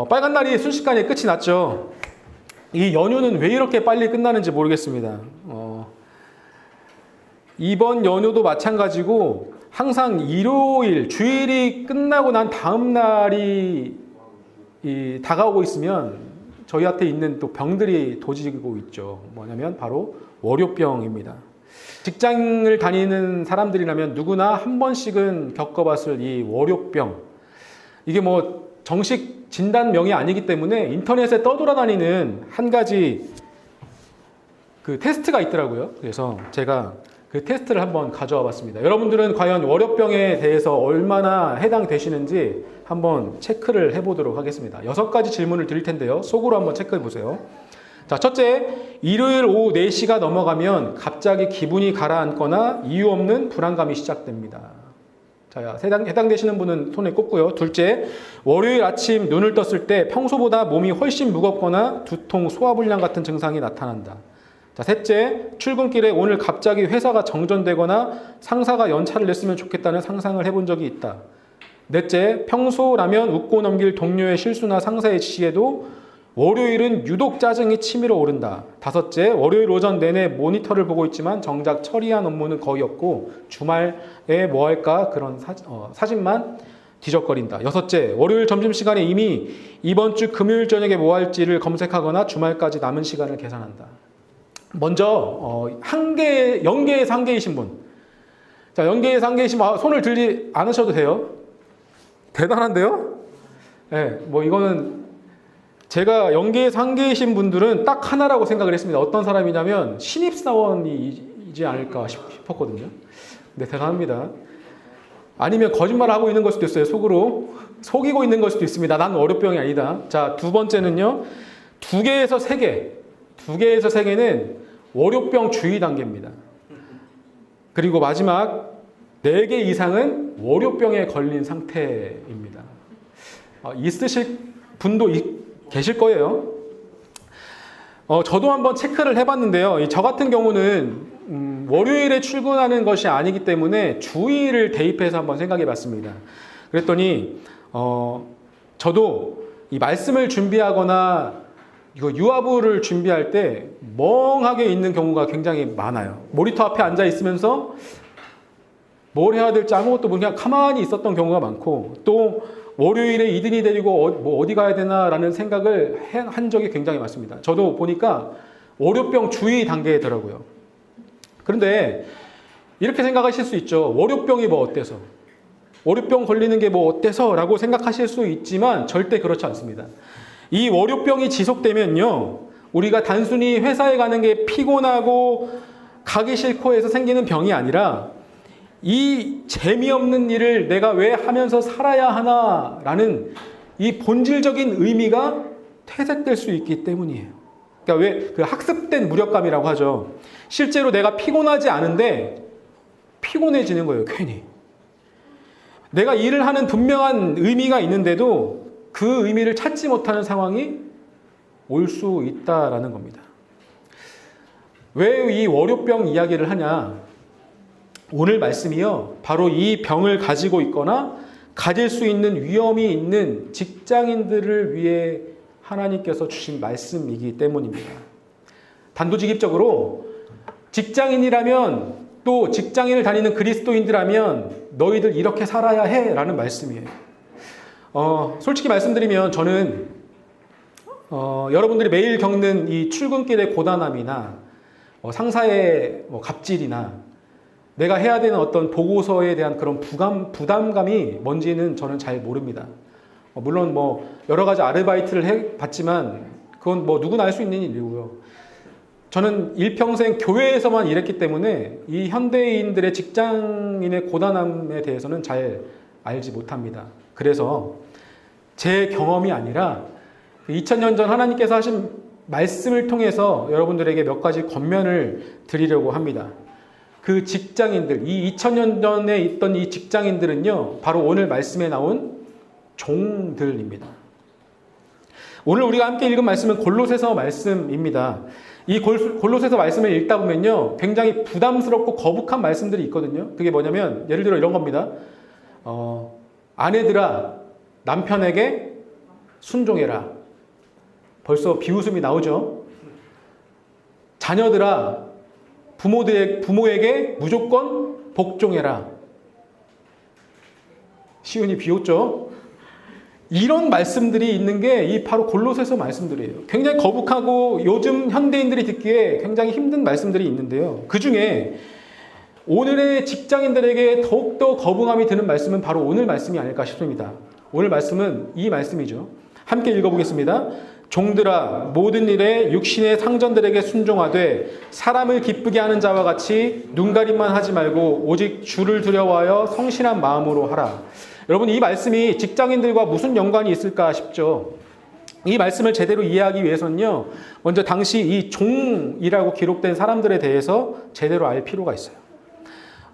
빨간 날이 순식간에 끝이 났죠. 이 연휴는 왜 이렇게 빨리 끝나는지 모르겠습니다. 이번 연휴도 마찬가지고 항상 일요일, 주일이 끝나고 난 다음 날이 다가오고 있으면 저희한테 있는 또 병들이 도지고 있죠. 뭐냐면 바로 월요병입니다. 직장을 다니는 사람들이라면 누구나 한 번씩은 겪어봤을 이 월요병. 이게 뭐 정식 진단명이 아니기 때문에 인터넷에 떠돌아다니는 한 가지 그 테스트가 있더라고요. 그래서 제가 그 테스트를 한번 가져와 봤습니다. 여러분들은 과연 월요병에 대해서 얼마나 해당되시는지 한번 체크를 해보도록 하겠습니다. 6가지 질문을 드릴 텐데요. 속으로 한번 체크해 보세요. 자, 첫째, 일요일 오후 4시가 넘어가면 갑자기 기분이 가라앉거나 이유 없는 불안감이 시작됩니다. 자, 해당되시는 분은 손에 꼽고요. 둘째, 월요일 아침 눈을 떴을 때 평소보다 몸이 훨씬 무겁거나 두통, 소화불량 같은 증상이 나타난다. 자, 셋째, 출근길에 오늘 갑자기 회사가 정전되거나 상사가 연차를 냈으면 좋겠다는 상상을 해본 적이 있다. 넷째, 평소라면 웃고 넘길 동료의 실수나 상사의 지시에도 월요일은 유독 짜증이 치밀어 오른다. 다섯째, 월요일 오전 내내 모니터를 보고 있지만 정작 처리한 업무는 거의 없고 주말에 뭐 할까 그런 사진만 뒤적거린다. 여섯째, 월요일 점심시간에 이미 이번 주 금요일 저녁에 뭐 할지를 검색하거나 주말까지 남은 시간을 계산한다. 먼저 연계에서 한 개이신 분. 자, 연계에서 한 개이신 분 손을 들지 않으셔도 돼요. 대단한데요? 네, 뭐 이거는 제가 연계에서 한 개이신 분들은 딱 하나라고 생각을 했습니다. 어떤 사람이냐면 신입사원이지 않을까 싶었거든요. 근데 대단합니다. 아니면 거짓말을 하고 있는 걸 수도 있어요. 속으로 속이고 있는 걸 수도 있습니다. 난 월요병이 아니다. 자, 두 번째는요. 2개에서 3개. 2개에서 3개는 월요병 주의 단계입니다. 그리고 마지막 4개 이상은 월요병에 걸린 상태입니다. 있으실 분도 계실 거예요. 저도 한번 체크를 해봤는데요. 저 같은 경우는 월요일에 출근하는 것이 아니기 때문에 주일을 대입해서 한번 생각해봤습니다. 그랬더니 저도 이 말씀을 준비하거나 이거 유아부를 준비할 때 멍하게 있는 경우가 굉장히 많아요. 모니터 앞에 앉아 있으면서 뭘 해야 될지 아무것도 그냥 가만히 있었던 경우가 많고, 또 월요일에 이든이 데리고 어디 가야 되나라는 생각을 한 적이 굉장히 많습니다. 저도 보니까 월요병 주의 단계더라고요. 그런데 이렇게 생각하실 수 있죠. 월요병이 뭐 어때서? 월요병 걸리는 게 뭐 어때서? 라고 생각하실 수 있지만 절대 그렇지 않습니다. 이 월요병이 지속되면요, 우리가 단순히 회사에 가는 게 피곤하고 가기 싫고 해서 생기는 병이 아니라 이 재미없는 일을 내가 왜 하면서 살아야 하나라는 이 본질적인 의미가 퇴색될 수 있기 때문이에요. 그러니까 왜 그 학습된 무력감이라고 하죠. 실제로 내가 피곤하지 않은데 피곤해지는 거예요, 괜히. 내가 일을 하는 분명한 의미가 있는데도 그 의미를 찾지 못하는 상황이 올 수 있다라는 겁니다. 왜 이 월요병 이야기를 하냐? 오늘 말씀이요, 바로 이 병을 가지고 있거나 가질 수 있는 위험이 있는 직장인들을 위해 하나님께서 주신 말씀이기 때문입니다. 단도직입적으로 직장인이라면, 또 직장인을 다니는 그리스도인들이라면 너희들 이렇게 살아야 해 라는 말씀이에요. 솔직히 말씀드리면 저는 여러분들이 매일 겪는 이 출근길의 고단함이나 상사의 갑질이나 내가 해야 되는 어떤 보고서에 대한 그런 부담감이 뭔지는 저는 잘 모릅니다. 물론 여러 가지 아르바이트를 해봤지만 그건 누구나 알 수 있는 일이고요. 저는 일평생 교회에서만 일했기 때문에 이 현대인들의 직장인의 고단함에 대해서는 잘 알지 못합니다. 그래서 제 경험이 아니라 2000년 전 하나님께서 하신 말씀을 통해서 여러분들에게 몇 가지 권면을 드리려고 합니다. 그 직장인들, 이 2000년 전에 있던 이 직장인들은요, 바로 오늘 말씀에 나온 종들입니다. 오늘 우리가 함께 읽은 말씀은 골로새서 말씀입니다. 이 골로새서 말씀을 읽다 보면요, 굉장히 부담스럽고 거북한 말씀들이 있거든요. 그게 뭐냐면 예를 들어 이런 겁니다. 아내들아 남편에게 순종해라. 벌써 비웃음이 나오죠. 자녀들아, 부모에게 무조건 복종해라. 시온이 비웃죠. 이런 말씀들이 있는 게 이 바로 골로새서 말씀들이에요. 굉장히 거북하고 요즘 현대인들이 듣기에 굉장히 힘든 말씀들이 있는데요. 그 중에 오늘의 직장인들에게 더욱더 거부감이 드는 말씀은 바로 오늘 말씀이 아닐까 싶습니다. 오늘 말씀은 이 말씀이죠. 함께 읽어보겠습니다. 종들아, 모든 일에 육신의 상전들에게 순종하되 사람을 기쁘게 하는 자와 같이 눈가림만 하지 말고 오직 주를 두려워하여 성실한 마음으로 하라. 여러분, 이 말씀이 직장인들과 무슨 연관이 있을까 싶죠. 이 말씀을 제대로 이해하기 위해서는요, 먼저 당시 이 종이라고 기록된 사람들에 대해서 제대로 알 필요가 있어요.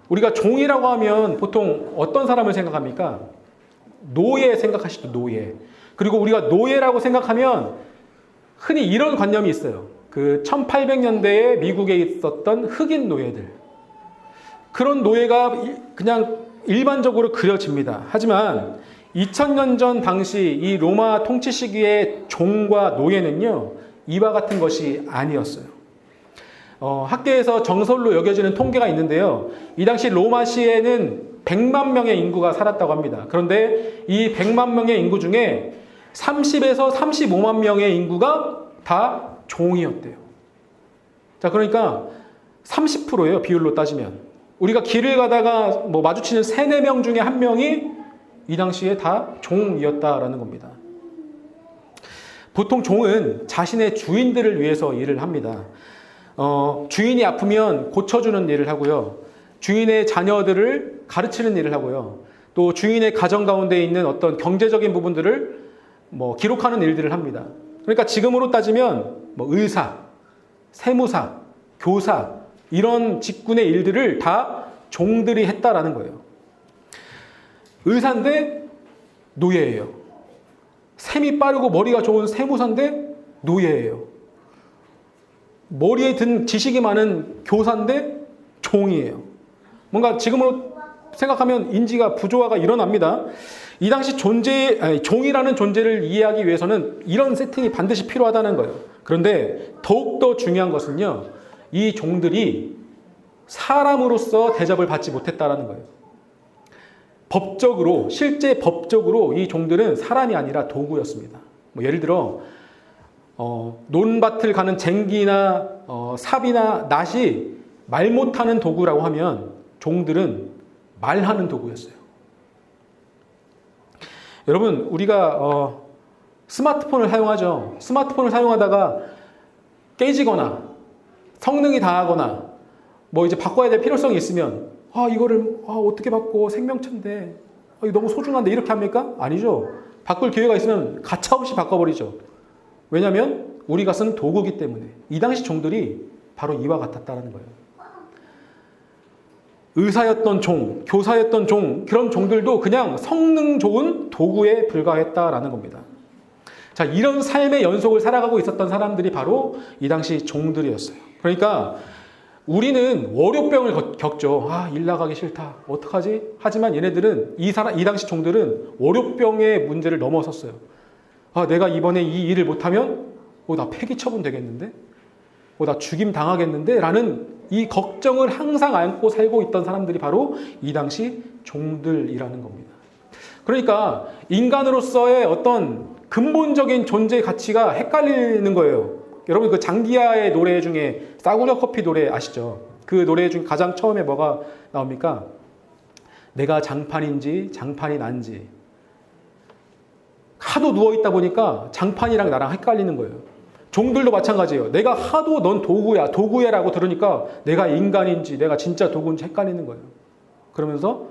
우리가 종이라고 하면 보통 어떤 사람을 생각합니까? 노예 생각하시죠, 노예. 그리고 우리가 노예라고 생각하면 흔히 이런 관념이 있어요. 그 1800년대에 미국에 있었던 흑인 노예들. 그런 노예가 그냥 일반적으로 그려집니다. 하지만 2000년 전 당시 이 로마 통치 시기의 종과 노예는요, 이와 같은 것이 아니었어요. 학계에서 정설로 여겨지는 통계가 있는데요. 이 당시 로마시에는 100만 명의 인구가 살았다고 합니다. 그런데 이 100만 명의 인구 중에 30에서 35만 명의 인구가 다 종이었대요. 자, 그러니까 30%예요, 비율로 따지면. 우리가 길을 가다가 마주치는 3, 4명 중에 1명이 이 당시에 다 종이었다라는 겁니다. 보통 종은 자신의 주인들을 위해서 일을 합니다. 주인이 아프면 고쳐주는 일을 하고요. 주인의 자녀들을 가르치는 일을 하고요. 또 주인의 가정 가운데 있는 어떤 경제적인 부분들을 기록하는 일들을 합니다. 그러니까 지금으로 따지면 의사, 세무사, 교사 이런 직군의 일들을 다 종들이 했다라는 거예요. 의사인데 노예예요. 셈이 빠르고 머리가 좋은 세무사인데 노예예요. 머리에 든 지식이 많은 교사인데 종이에요. 뭔가 지금으로 생각하면 인지가 부조화가 일어납니다. 이 당시 종이라는 존재를 이해하기 위해서는 이런 세팅이 반드시 필요하다는 거예요. 그런데 더욱더 중요한 것은요, 이 종들이 사람으로서 대접을 받지 못했다라는 거예요. 법적으로, 실제 법적으로 이 종들은 사람이 아니라 도구였습니다. 예를 들어 논밭을 가는 쟁기나 삽이나 낫이 말 못하는 도구라고 하면 종들은 말하는 도구였어요. 여러분, 우리가 스마트폰을 사용하죠. 스마트폰을 사용하다가 깨지거나 성능이 다하거나 이제 바꿔야 될 필요성이 있으면 이거를 어떻게 바꿔, 생명체인데 이거 너무 소중한데 이렇게 합니까? 아니죠. 바꿀 기회가 있으면 가차없이 바꿔버리죠. 왜냐하면 우리가 쓴 도구이기 때문에. 이 당시 종들이 바로 이와 같았다는 거예요. 의사였던 종, 교사였던 종, 그런 종들도 그냥 성능 좋은 도구에 불과했다라는 겁니다. 자, 이런 삶의 연속을 살아가고 있었던 사람들이 바로 이 당시 종들이었어요. 그러니까 우리는 월요병을 겪죠. 일 나가기 싫다. 어떡하지? 하지만 얘네들은 이 당시 종들은 월요병의 문제를 넘어섰어요. 내가 이번에 이 일을 못하면 나 폐기 처분 되겠는데? 나 죽임 당하겠는데? 라는 이 걱정을 항상 안고 살고 있던 사람들이 바로 이 당시 종들이라는 겁니다. 그러니까 인간으로서의 어떤 근본적인 존재 가치가 헷갈리는 거예요. 여러분, 그 장기하의 노래 중에 싸구려 커피 노래 아시죠? 그 노래 중 가장 처음에 뭐가 나옵니까? 내가 장판인지 장판이 난지. 하도 누워있다 보니까 장판이랑 나랑 헷갈리는 거예요. 종들도 마찬가지예요. 내가 하도 넌 도구야라고 들으니까 내가 인간인지 내가 진짜 도구인지 헷갈리는 거예요. 그러면서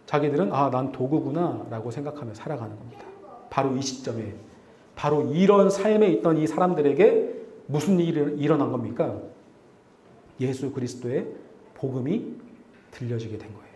자기들은 난 도구구나 라고 생각하며 살아가는 겁니다. 바로 이 시점에, 바로 이런 삶에 있던 이 사람들에게 무슨 일이 일어난 겁니까? 예수 그리스도의 복음이 들려지게 된 거예요.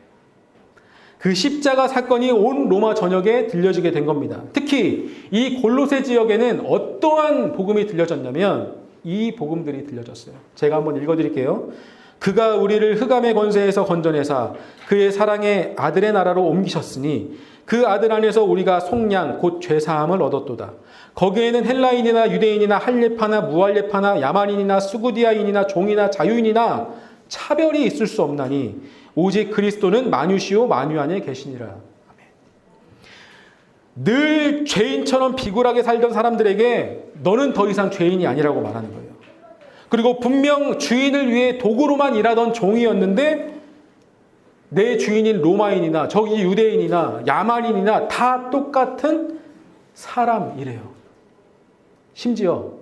그 십자가 사건이 온 로마 전역에 들려지게 된 겁니다. 특히 이 골로새 지역에는 어떠한 복음이 들려졌냐면 이 복음들이 들려졌어요. 제가 한번 읽어드릴게요. 그가 우리를 흑암의 권세에서 건져내사 그의 사랑의 아들의 나라로 옮기셨으니 그 아들 안에서 우리가 속량 곧 죄사함을 얻었도다. 거기에는 헬라인이나 유대인이나 할례파나 무할례파나 야만인이나 수구디아인이나 종이나 자유인이나 차별이 있을 수 없나니 오직 그리스도는 만유시오 만유 안에 계시니라. 아멘. 늘 죄인처럼 비굴하게 살던 사람들에게 너는 더 이상 죄인이 아니라고 말하는 거예요. 그리고 분명 주인을 위해 도구로만 일하던 종이었는데 내 주인인 로마인이나 저기 유대인이나 야만인이나 다 똑같은 사람이래요. 심지어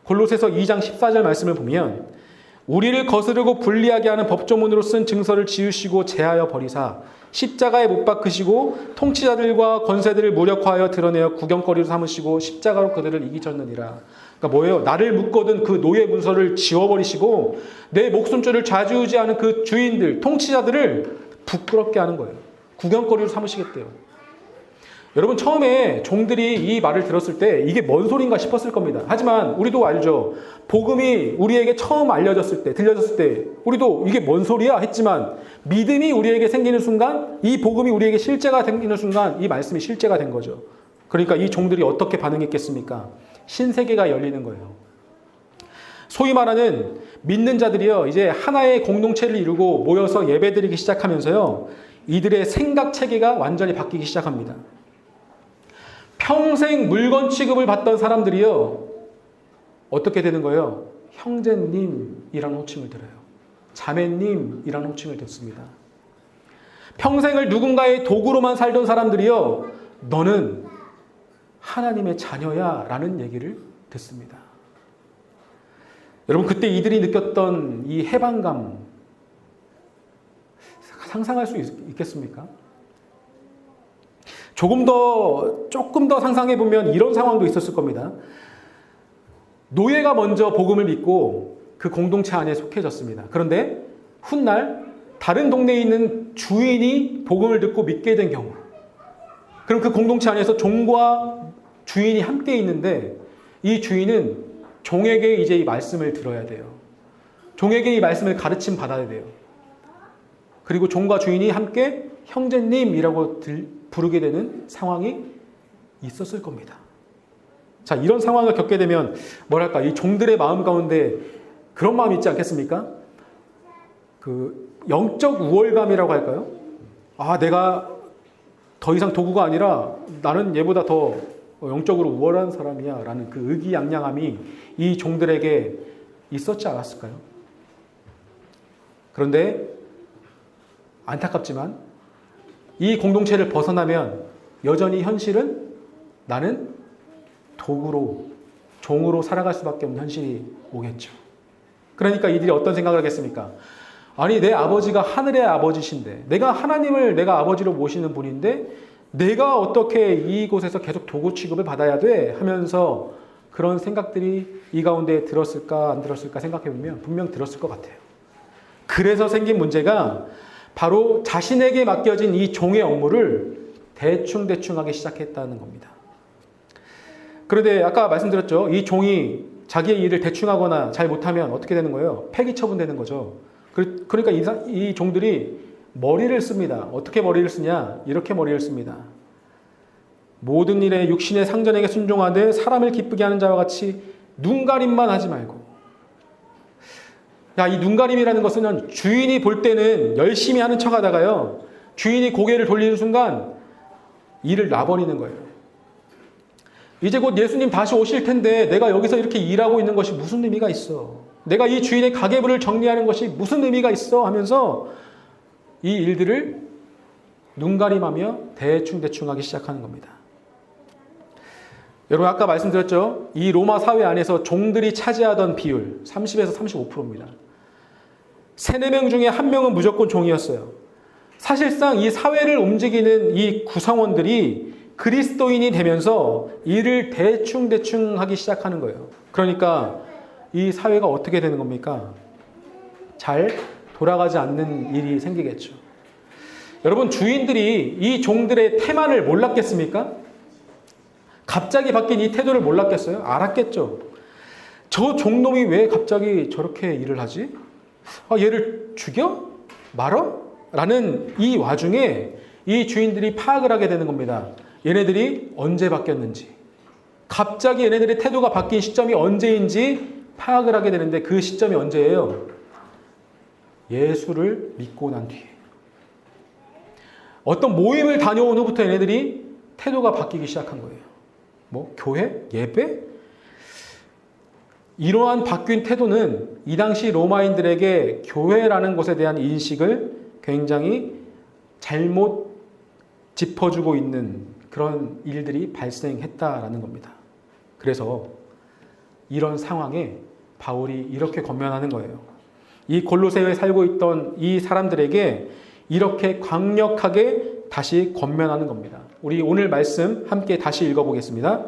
골로새서 2장 14절 말씀을 보면 우리를 거스르고 불리하게 하는 법조문으로 쓴 증서를 지우시고 제하여 버리사 십자가에 못 박으시고 통치자들과 권세들을 무력화하여 드러내어 구경거리로 삼으시고 십자가로 그들을 이기셨느니라. 그러니까 뭐예요? 나를 묶거든 그 노예 문서를 지워버리시고 내 목숨줄을 좌지우지하는 그 주인들, 통치자들을 부끄럽게 하는 거예요. 구경거리로 삼으시겠대요. 여러분 처음에 종들이 이 말을 들었을 때 이게 뭔 소린가 싶었을 겁니다. 하지만 우리도 알죠. 복음이 우리에게 처음 알려졌을 때, 들려졌을 때 우리도 이게 뭔 소리야 했지만 믿음이 우리에게 생기는 순간, 이 복음이 우리에게 실제가 생기는 순간 이 말씀이 실제가 된 거죠. 그러니까 이 종들이 어떻게 반응했겠습니까? 신세계가 열리는 거예요. 소위 말하는 믿는 자들이요, 이제 하나의 공동체를 이루고 모여서 예배드리기 시작하면서요, 이들의 생각 체계가 완전히 바뀌기 시작합니다. 평생 물건 취급을 받던 사람들이요, 어떻게 되는 거예요? 형제님이라는 호칭을 들어요. 자매님이라는 호칭을 듣습니다. 평생을 누군가의 도구로만 살던 사람들이요, 너는 하나님의 자녀야 라는 얘기를 듣습니다. 여러분 그때 이들이 느꼈던 이 해방감 상상할 수 있겠습니까? 조금 더 상상해 보면 이런 상황도 있었을 겁니다. 노예가 먼저 복음을 믿고 그 공동체 안에 속해졌습니다. 그런데 훗날 다른 동네에 있는 주인이 복음을 듣고 믿게 된 경우, 그럼 그 공동체 안에서 종과 주인이 함께 있는데 이 주인은 종에게 이제 이 말씀을 들어야 돼요. 종에게 이 말씀을 가르침 받아야 돼요. 그리고 종과 주인이 함께 형제님이라고 부르게 되는 상황이 있었을 겁니다. 자, 이런 상황을 겪게 되면 뭐랄까, 이 종들의 마음 가운데 그런 마음이 있지 않겠습니까? 그 영적 우월감이라고 할까요? 아, 내가 더 이상 도구가 아니라 나는 얘보다 더 영적으로 우월한 사람이야 라는 그 의기양양함이 이 종들에게 있었지 않았을까요? 그런데 안타깝지만 이 공동체를 벗어나면 여전히 현실은 나는 도구로, 종으로 살아갈 수밖에 없는 현실이 오겠죠. 그러니까 이들이 어떤 생각을 하겠습니까? 아니, 내 아버지가 하늘의 아버지신데, 내가 하나님을 내가 아버지로 모시는 분인데 내가 어떻게 이곳에서 계속 도구 취급을 받아야 돼? 하면서 그런 생각들이 이 가운데 들었을까 안 들었을까 생각해보면 분명 들었을 것 같아요. 그래서 생긴 문제가 바로 자신에게 맡겨진 이 종의 업무를 대충 하기 시작했다는 겁니다. 그런데 아까 말씀드렸죠. 이 종이 자기의 일을 대충 하거나 잘 못하면 어떻게 되는 거예요? 폐기 처분되는 거죠. 그러니까 이 종들이 머리를 씁니다. 어떻게 머리를 쓰냐? 이렇게 머리를 씁니다. 모든 일에 육신의 상전에게 순종하되 사람을 기쁘게 하는 자와 같이 눈가림만 하지 말고. 야, 이 눈가림이라는 것은 주인이 볼 때는 열심히 하는 척 하다가요, 주인이 고개를 돌리는 순간 일을 놔버리는 거예요. 이제 곧 예수님 다시 오실 텐데 내가 여기서 이렇게 일하고 있는 것이 무슨 의미가 있어? 내가 이 주인의 가계부를 정리하는 것이 무슨 의미가 있어? 하면서 이 일들을 눈가림하며 대충 하기 시작하는 겁니다. 여러분 아까 말씀드렸죠? 이 로마 사회 안에서 종들이 차지하던 비율 30에서 35%입니다. 3-4명 중에 1명은 무조건 종이었어요. 사실상 이 사회를 움직이는 이 구성원들이 그리스도인이 되면서 일을 대충 하기 시작하는 거예요. 그러니까 이 사회가 어떻게 되는 겁니까? 잘 돌아가지 않는 일이 생기겠죠. 여러분 주인들이 이 종들의 태만을 몰랐겠습니까? 갑자기 바뀐 이 태도를 몰랐겠어요? 알았겠죠. 저 종놈이 왜 갑자기 저렇게 일을 하지? 얘를 죽여? 말어? 라는 이 와중에 이 주인들이 파악을 하게 되는 겁니다. 얘네들이 언제 바뀌었는지, 갑자기 얘네들의 태도가 바뀐 시점이 언제인지 파악을 하게 되는데, 그 시점이 언제예요? 예수를 믿고 난 뒤에. 어떤 모임을 다녀온 후부터 얘네들이 태도가 바뀌기 시작한 거예요. 뭐 교회? 예배? 이러한 바뀐 태도는 이 당시 로마인들에게 교회라는 것에 대한 인식을 굉장히 잘못 짚어주고 있는 그런 일들이 발생했다라는 겁니다. 그래서 이런 상황에 바울이 이렇게 권면하는 거예요. 이 골로새에 살고 있던 이 사람들에게 이렇게 강력하게 다시 권면하는 겁니다. 우리 오늘 말씀 함께 다시 읽어보겠습니다.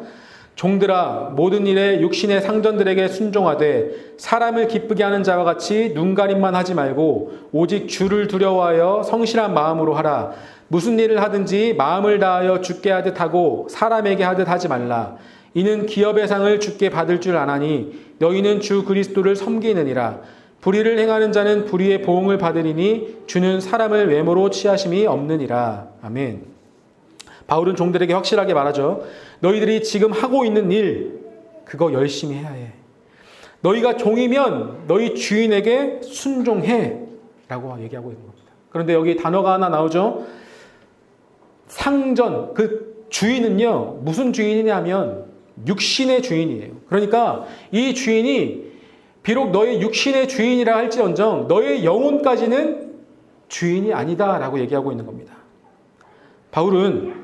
종들아, 모든 일에 육신의 상전들에게 순종하되 사람을 기쁘게 하는 자와 같이 눈가림만 하지 말고 오직 주를 두려워하여 성실한 마음으로 하라. 무슨 일을 하든지 마음을 다하여 주께 하듯 하고 사람에게 하듯 하지 말라. 이는 기업의 상을 주께 받을 줄 아나니 너희는 주 그리스도를 섬기느니라. 불의를 행하는 자는 불의의 보응을 받으리니 주는 사람을 외모로 취하심이 없느니라. 아멘. 바울은 종들에게 확실하게 말하죠. 너희들이 지금 하고 있는 일, 그거 열심히 해야 해. 너희가 종이면 너희 주인에게 순종해 라고 얘기하고 있는 겁니다. 그런데 여기 단어가 하나 나오죠. 상전, 그 주인은요, 무슨 주인이냐면 육신의 주인이에요. 그러니까 이 주인이 비록 너의 육신의 주인이라 할지언정 너의 영혼까지는 주인이 아니다 라고 얘기하고 있는 겁니다. 바울은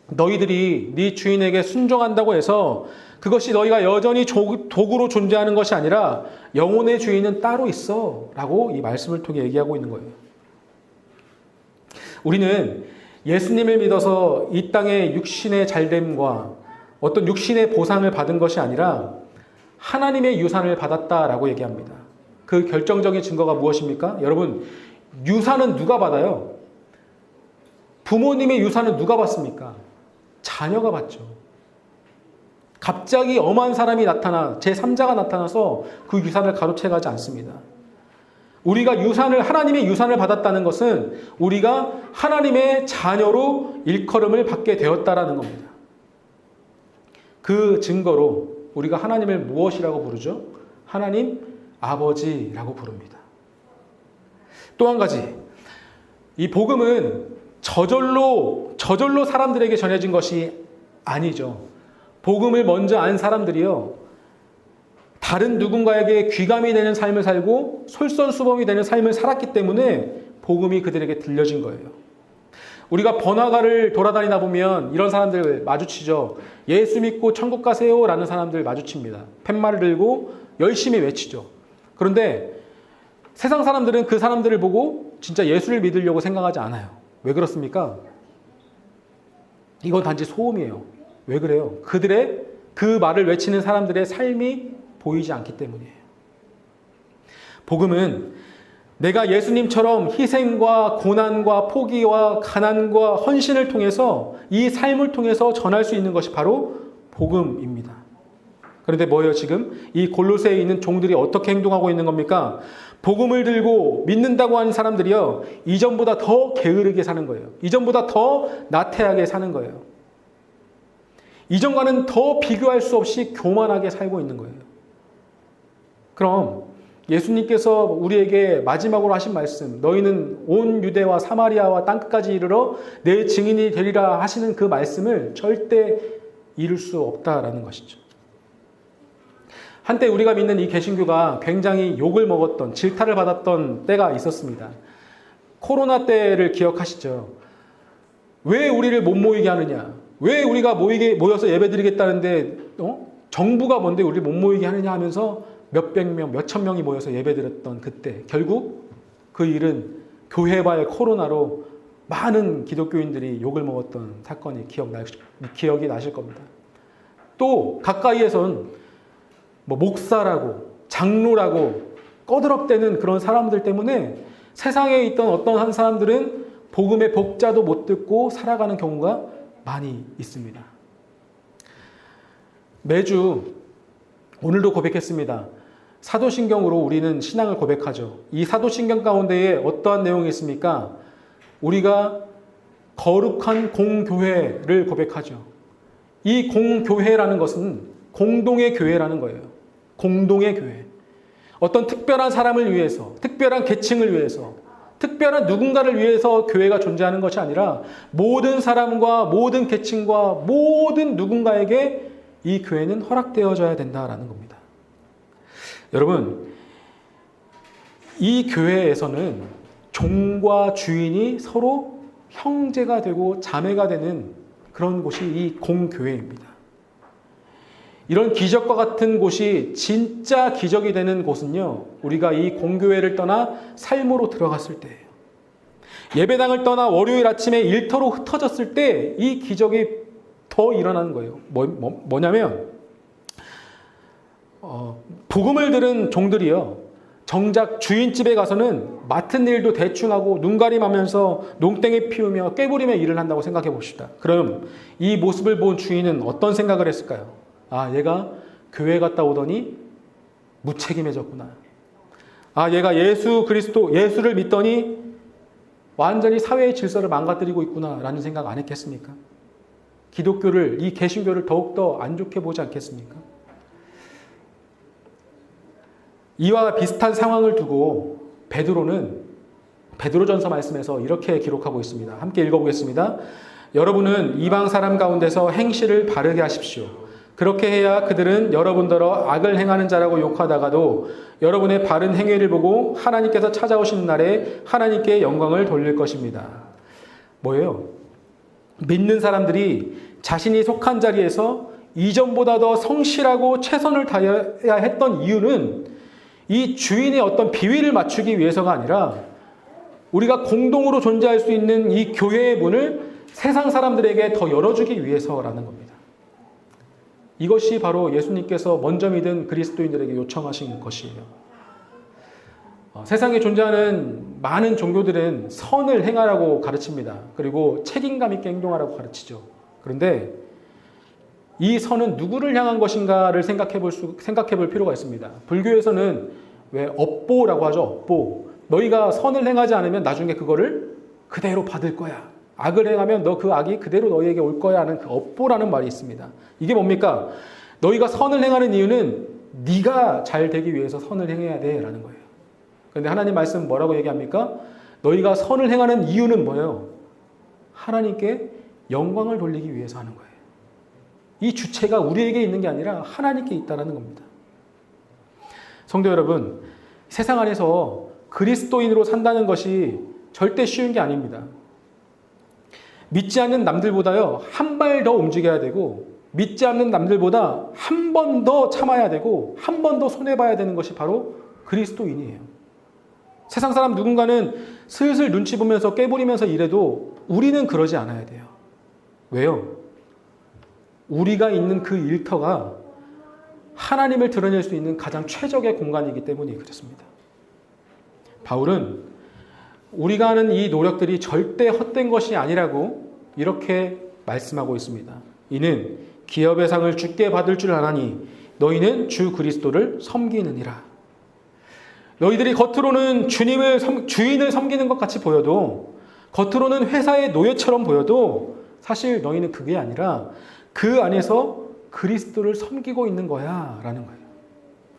너희들이 네 주인에게 순종한다고 해서 그것이 너희가 여전히 도구로 존재하는 것이 아니라 영혼의 주인은 따로 있어 라고 이 말씀을 통해 얘기하고 있는 거예요. 우리는 예수님을 믿어서 이 땅의 육신의 잘됨과 어떤 육신의 보상을 받은 것이 아니라 하나님의 유산을 받았다라고 얘기합니다. 그 결정적인 증거가 무엇입니까? 여러분, 유산은 누가 받아요? 부모님의 유산은 누가 받습니까? 자녀가 받죠. 갑자기 엄한 사람이 나타나 제3자가 나타나서 그 유산을 가로채가지 않습니다. 우리가 하나님의 유산을 받았다는 것은 우리가 하나님의 자녀로 일컬음을 받게 되었다라는 겁니다. 그 증거로 우리가 하나님을 무엇이라고 부르죠? 하나님 아버지라고 부릅니다. 또 한 가지, 이 복음은 저절로 사람들에게 전해진 것이 아니죠. 복음을 먼저 안 사람들이요, 다른 누군가에게 귀감이 되는 삶을 살고 솔선수범이 되는 삶을 살았기 때문에 복음이 그들에게 들려진 거예요. 우리가 번화가를 돌아다니다 보면 이런 사람들 마주치죠. 예수 믿고 천국 가세요 라는 사람들 마주칩니다. 팻말을 들고 열심히 외치죠. 그런데 세상 사람들은 그 사람들을 보고 진짜 예수를 믿으려고 생각하지 않아요. 왜 그렇습니까? 이건 단지 소음이에요. 왜 그래요? 그들의 그 말을 외치는 사람들의 삶이 보이지 않기 때문이에요. 복음은 내가 예수님처럼 희생과 고난과 포기와 가난과 헌신을 통해서 이 삶을 통해서 전할 수 있는 것이 바로 복음입니다. 그런데 뭐예요 지금? 이 골로새에 있는 종들이 어떻게 행동하고 있는 겁니까? 복음을 들고 믿는다고 하는 사람들이요, 이전보다 더 게으르게 사는 거예요. 이전보다 더 나태하게 사는 거예요. 이전과는 더 비교할 수 없이 교만하게 살고 있는 거예요. 그럼 예수님께서 우리에게 마지막으로 하신 말씀, 너희는 온 유대와 사마리아와 땅끝까지 이르러 내 증인이 되리라 하시는 그 말씀을 절대 이룰 수 없다라는 것이죠. 한때 우리가 믿는 이 개신교가 굉장히 욕을 먹었던, 질타를 받았던 때가 있었습니다. 코로나 때를 기억하시죠? 왜 우리를 못 모이게 하느냐? 왜 우리가 모여서 예배드리겠다는데 정부가 뭔데 우리를 못 모이게 하느냐 하면서 몇백 명, 몇천 명이 모여서 예배드렸던 그때, 결국 그 일은 교회발 코로나로 많은 기독교인들이 욕을 먹었던 사건이 기억이 나실 겁니다. 또 가까이에선 목사라고 장로라고 꺼드럭대는 그런 사람들 때문에 세상에 있던 어떤 한 사람들은 복음의 복자도 못 듣고 살아가는 경우가 많이 있습니다. 매주, 오늘도 고백했습니다. 사도신경으로 우리는 신앙을 고백하죠. 이 사도신경 가운데에 어떠한 내용이 있습니까? 우리가 거룩한 공교회를 고백하죠. 이 공교회라는 것은 공동의 교회라는 거예요. 공동의 교회. 어떤 특별한 사람을 위해서, 특별한 계층을 위해서, 특별한 누군가를 위해서 교회가 존재하는 것이 아니라 모든 사람과 모든 계층과 모든 누군가에게 이 교회는 허락되어져야 된다라는 겁니다. 여러분, 이 교회에서는 종과 주인이 서로 형제가 되고 자매가 되는 그런 곳이 이 공교회입니다. 이런 기적과 같은 곳이 진짜 기적이 되는 곳은요, 우리가 이 공교회를 떠나 삶으로 들어갔을 때예요. 예배당을 떠나 월요일 아침에 일터로 흩어졌을 때 이 기적이 더 일어나는 거예요. 뭐냐면 복음을 들은 종들이요, 정작 주인집에 가서는 맡은 일도 대충 하고 눈가림하면서 농땡이 피우며 깨부리며 일을 한다고 생각해 봅시다. 그럼 이 모습을 본 주인은 어떤 생각을 했을까요? 아, 얘가 교회 갔다 오더니 무책임해졌구나. 아, 얘가 예수 그리스도, 예수를 믿더니 완전히 사회의 질서를 망가뜨리고 있구나 라는 생각 안 했겠습니까? 기독교를, 이 개신교를 더욱더 안 좋게 보지 않겠습니까? 이와 비슷한 상황을 두고 베드로전서 말씀에서 이렇게 기록하고 있습니다. 함께 읽어보겠습니다. 여러분은 이방 사람 가운데서 행실을 바르게 하십시오. 그렇게 해야 그들은 여러분더러 악을 행하는 자라고 욕하다가도 여러분의 바른 행위를 보고 하나님께서 찾아오시는 날에 하나님께 영광을 돌릴 것입니다. 뭐예요? 믿는 사람들이 자신이 속한 자리에서 이전보다 더 성실하고 최선을 다해야 했던 이유는 이 주인의 어떤 비위를 맞추기 위해서가 아니라 우리가 공동으로 존재할 수 있는 이 교회의 문을 세상 사람들에게 더 열어주기 위해서라는 겁니다. 이것이 바로 예수님께서 먼저 믿은 그리스도인들에게 요청하신 것이에요. 세상에 존재하는 많은 종교들은 선을 행하라고 가르칩니다. 그리고 책임감 있게 행동하라고 가르치죠. 그런데 이 선은 누구를 향한 것인가를 생각해 볼 필요가 있습니다. 불교에서는 왜 업보라고 하죠. 업보. 너희가 선을 행하지 않으면 나중에 그거를 그대로 받을 거야. 악을 행하면 너 그 악이 그대로 너희에게 올 거야 하는 그 업보라는 말이 있습니다. 이게 뭡니까? 너희가 선을 행하는 이유는 네가 잘 되기 위해서 선을 행해야 돼 라는 거예요. 그런데 하나님 말씀 뭐라고 얘기합니까? 너희가 선을 행하는 이유는 뭐예요? 하나님께 영광을 돌리기 위해서 하는 거예요. 이 주체가 우리에게 있는 게 아니라 하나님께 있다는 겁니다. 성도 여러분, 세상 안에서 그리스도인으로 산다는 것이 절대 쉬운 게 아닙니다. 믿지 않는 남들보다요, 한 발 더 움직여야 되고, 믿지 않는 남들보다 한 번 더 참아야 되고, 한 번 더 손해봐야 되는 것이 바로 그리스도인이에요. 세상 사람 누군가는 슬슬 눈치 보면서 깨부리면서 일해도 우리는 그러지 않아야 돼요. 왜요? 우리가 있는 그 일터가 하나님을 드러낼 수 있는 가장 최적의 공간이기 때문에 그렇습니다. 바울은 우리가 하는 이 노력들이 절대 헛된 것이 아니라고 이렇게 말씀하고 있습니다. 이는 기업의 상을 주께 받을 줄 아나니 너희는 주 그리스도를 섬기느니라. 너희들이 겉으로는 주인을 섬기는 것 같이 보여도, 겉으로는 회사의 노예처럼 보여도 사실 너희는 그게 아니라 그 안에서 그리스도를 섬기고 있는 거야 라는 거예요.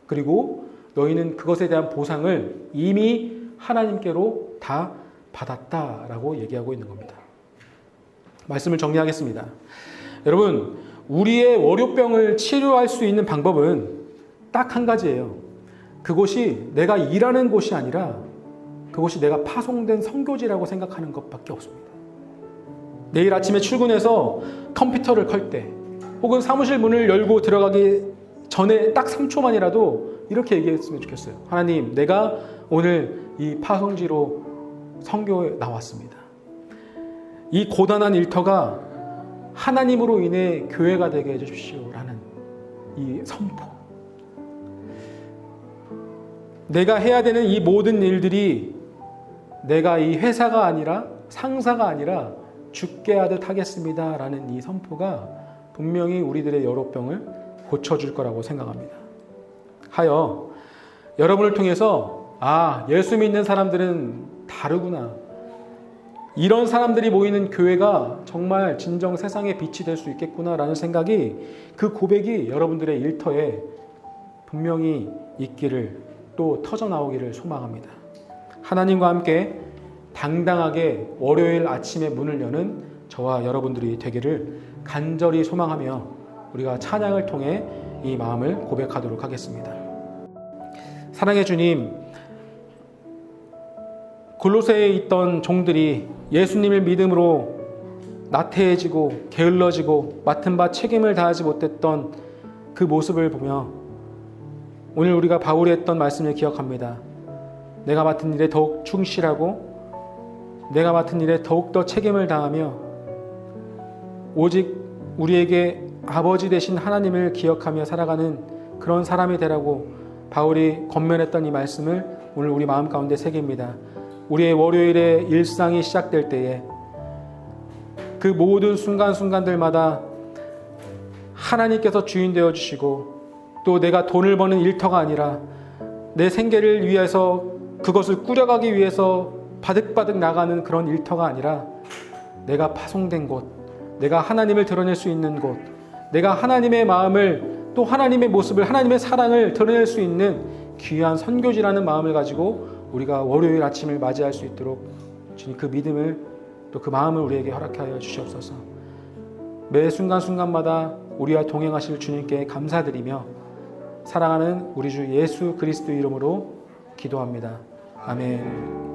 그리고 너희는 그것에 대한 보상을 이미 하나님께로 다 받았다라고 얘기하고 있는 겁니다. 말씀을 정리하겠습니다. 여러분, 우리의 월요병을 치료할 수 있는 방법은 딱 한 가지예요. 그곳이 내가 일하는 곳이 아니라 그곳이 내가 파송된 선교지라고 생각하는 것밖에 없습니다. 내일 아침에 출근해서 컴퓨터를 켤 때 혹은 사무실 문을 열고 들어가기 전에 딱 3초만이라도 이렇게 얘기했으면 좋겠어요. 하나님, 내가 오늘 이 파송지로 선교에 나왔습니다. 이 고단한 일터가 하나님으로 인해 교회가 되게 해주십시오 라는 이 선포. 내가 해야 되는 이 모든 일들이 내가 이 회사가 아니라 상사가 아니라 주께 하듯 하겠습니다 라는 이 선포가 분명히 우리들의 여로병을 고쳐줄 거라고 생각합니다. 하여 여러분을 통해서 예수 믿는 사람들은 다르구나. 이런 사람들이 모이는 교회가 정말 진정 세상의 빛이 될 수 있겠구나라는 생각이, 그 고백이 여러분들의 일터에 분명히 있기를, 또 터져 나오기를 소망합니다. 하나님과 함께 당당하게 월요일 아침에 문을 여는 저와 여러분들이 되기를 간절히 소망하며 우리가 찬양을 통해 이 마음을 고백하도록 하겠습니다. 사랑의 주님, 골로새에 있던 종들이 예수님을 믿음으로 나태해지고 게을러지고 맡은 바 책임을 다하지 못했던 그 모습을 보며 오늘 우리가 바울이 했던 말씀을 기억합니다. 내가 맡은 일에 더욱 충실하고 내가 맡은 일에 더욱더 책임을 다하며 오직 우리에게 아버지 되신 하나님을 기억하며 살아가는 그런 사람이 되라고 바울이 권면했던 이 말씀을 오늘 우리 마음 가운데 새깁니다. 우리의 월요일의 일상이 시작될 때에 그 모든 순간순간들마다 하나님께서 주인 되어주시고, 또 내가 돈을 버는 일터가 아니라 내 생계를 위해서, 그것을 꾸려가기 위해서 바득바득 나가는 그런 일터가 아니라 내가 파송된 곳, 내가 하나님을 드러낼 수 있는 곳, 내가 하나님의 마음을, 또 하나님의 모습을, 하나님의 사랑을 드러낼 수 있는 귀한 선교지라는 마음을 가지고 우리가 월요일 아침을 맞이할 수 있도록 주님 그 믿음을, 또 그 마음을 우리에게 허락하여 주시옵소서. 매 순간순간마다 우리와 동행하실 주님께 감사드리며 사랑하는 우리 주 예수 그리스도 이름으로 기도합니다. 아멘.